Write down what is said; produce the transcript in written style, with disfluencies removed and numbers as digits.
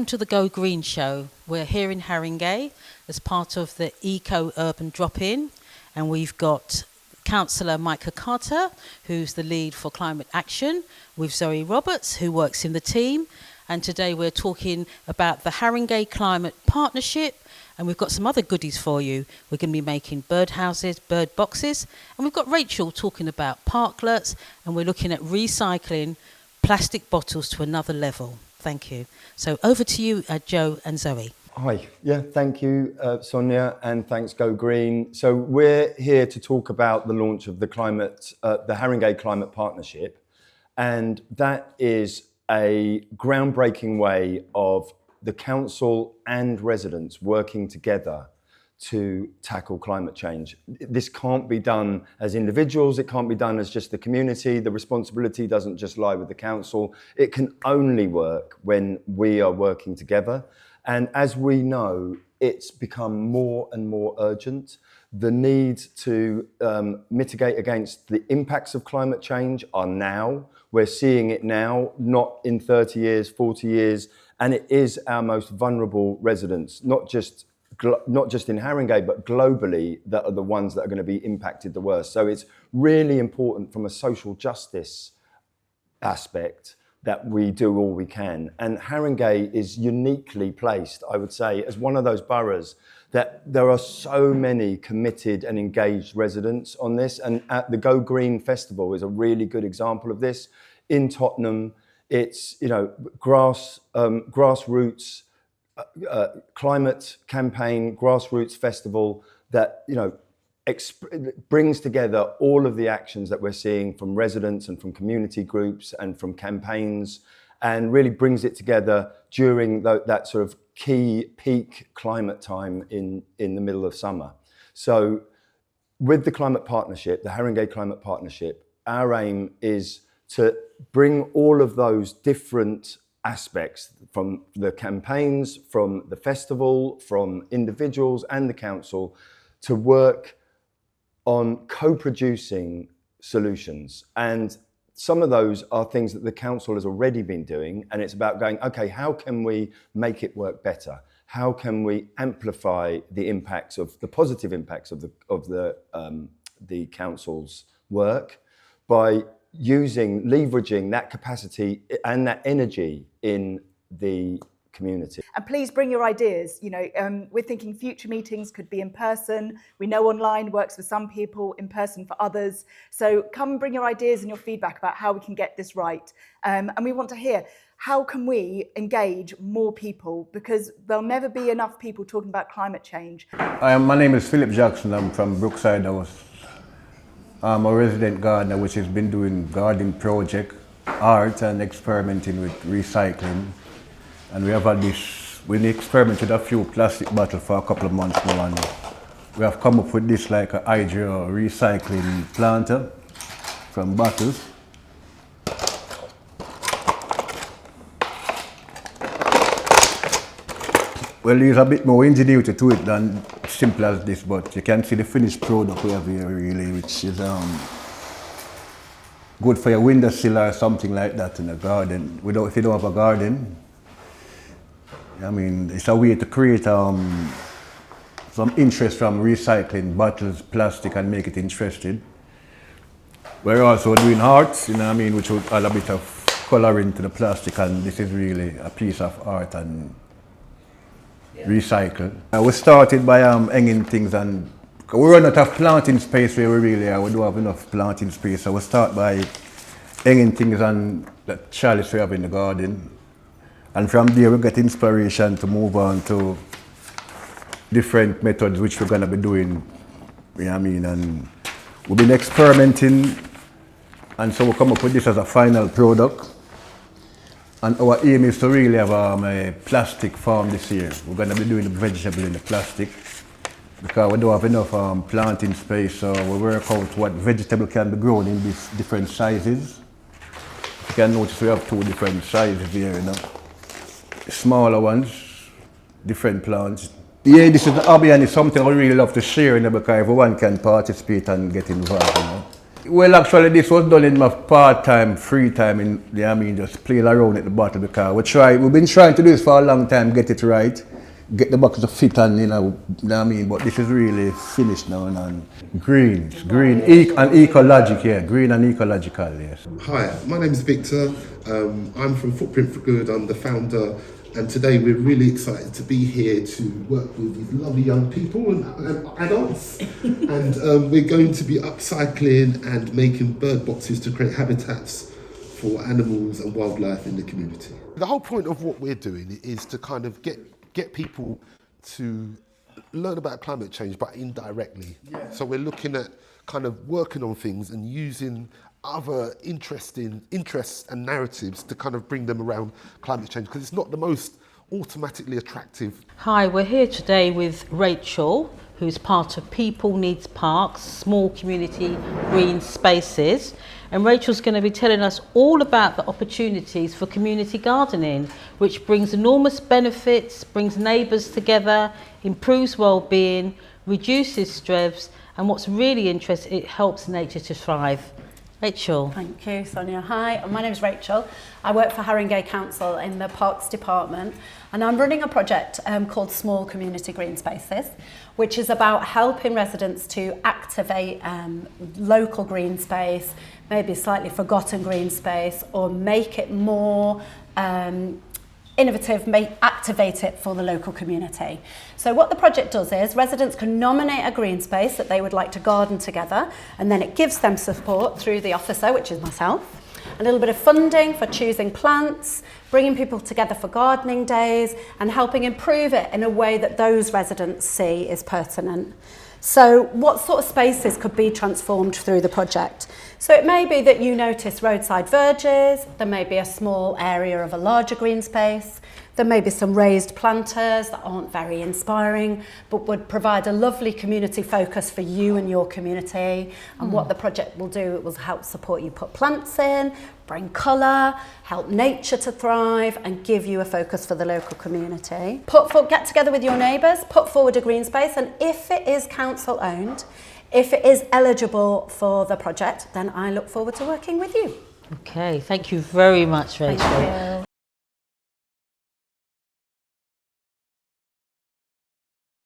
to the Go Green Show. We're here in Haringey as part of the Eco Urban Drop-In, and we've got Councillor Micah Carter, who's the lead for climate action, with Zoe Roberts, who works in the team. And today we're talking about the Haringey Climate Partnership, and we've got some other goodies for you. We're going to be making bird houses, bird boxes, and we've got Rachel talking about parklets, and we're looking at recycling plastic bottles to another level. Thank you. So over to you, Joe and Zoe. Hi. Yeah, thank you, Sonia, and thanks, Go Green. So we're here to talk about the launch of the Haringey Climate Partnership, and that is a groundbreaking way of the council and residents working together to tackle climate change. This can't be done as individuals, it can't be done as just the community. The responsibility doesn't just lie with the council. It can only work when we are working together. And as we know, it's become more and more urgent. The need to mitigate against the impacts of climate change are now. We're seeing it now, not in 30 years, 40 years, and it is our most vulnerable residents, not just in Haringey, but globally, that are the ones that are going to be impacted the worst. So it's really important from a social justice aspect that we do all we can. And Haringey is uniquely placed, I would say, as one of those boroughs that there are so many committed and engaged residents on this. And at the Go Green Festival is a really good example of this. In Tottenham, it's, grassroots climate campaign, grassroots festival that, brings together all of the actions that we're seeing from residents and from community groups and from campaigns, and really brings it together during that sort of key peak climate time in the middle of summer. So with the Climate Partnership, the Haringey Climate Partnership, our aim is to bring all of those different aspects from the campaigns, from the festival, from individuals and the council to work on co-producing solutions. And some of those are things that the council has already been doing, and it's about going, okay, how can we make it work better? How can we amplify the impacts of the positive impacts of the council's work by leveraging that capacity and that energy in the community. And please bring your ideas. We're thinking future meetings could be in person. We know online works for some people, in person for others. So come bring your ideas and your feedback about how we can get this right. And we want to hear, how can we engage more people? Because there'll never be enough people talking about climate change. My name is Philip Jackson. I'm from Brookside House. I'm a resident gardener which has been doing gardening project, art and experimenting with recycling. And we have had we experimented a few plastic bottles for a couple of months now, and we have come up with this like a hydro recycling planter from bottles. Well, there's a bit more ingenuity to it than simple as this, but you can see the finished product we have here really, which is good for your windowsill or something like that in a garden. If you don't have a garden, I mean, it's a way to create some interest from recycling bottles, plastic, and make it interesting. We're also doing arts, which would add a bit of color into the plastic, and this is really a piece of art and recycle. We started by hanging things, and we run out of planting space where we really are. We don't have enough planting space, so we start by hanging things on the chalice we have in the garden. And from there we get inspiration to move on to different methods which we're going to be doing, and we've been experimenting, and so we'll come up with this as a final product. And our aim is to really have a plastic farm this year. We're going to be doing the vegetable in the plastic because we don't have enough planting space, so we work out what vegetable can be grown in these different sizes. You can notice we have two different sizes here, Smaller ones, different plants. Yeah, this is the hobby, and it's something I really love to share, because everyone can participate and get involved. Well, actually, this was done in my part-time, free time, just playing around at the bottle because we've been trying to do this for a long time, get it right, get the box to fit and, but this is really finished now and green and ecological, green and ecological, yes. Hi, my name is Victor. I'm from Footprint for Good. I'm the founder, and today we're really excited to be here to work with these lovely young people and adults. And we're going to be upcycling and making bird boxes to create habitats for animals and wildlife in the community. The whole point of what we're doing is to kind of get people to learn about climate change, but indirectly. Yeah. So we're looking at kind of working on things and using other interests and narratives to kind of bring them around climate change, because it's not the most automatically attractive. Hi, we're here today with Rachel, who's part of People Needs Parks, small community green spaces. And Rachel's going to be telling us all about the opportunities for community gardening, which brings enormous benefits, brings neighbours together, improves well-being, reduces stress, and what's really interesting, it helps nature to thrive. Rachel. Thank you, Sonia. Hi, my name is Rachel. I work for Haringey Council in the Parks Department, and I'm running a project called Small Community Green Spaces, which is about helping residents to activate local green space, maybe slightly forgotten green space, or make it more innovative, activate it for the local community. So what the project does is residents can nominate a green space that they would like to garden together, and then it gives them support through the officer, which is myself, a little bit of funding for choosing plants, bringing people together for gardening days, and helping improve it in a way that those residents see is pertinent. So what sort of spaces could be transformed through the project? So it may be that you notice roadside verges, there may be a small area of a larger green space, there may be some raised planters that aren't very inspiring, but would provide a lovely community focus for you and your community. And what the project will do, it will help support you put plants in, bring colour, help nature to thrive, and give you a focus for the local community. Get together with your neighbours, put forward a green space, and if it is council owned, if it is eligible for the project, then I look forward to working with you. Okay, thank you very much, Rachel. Thank you.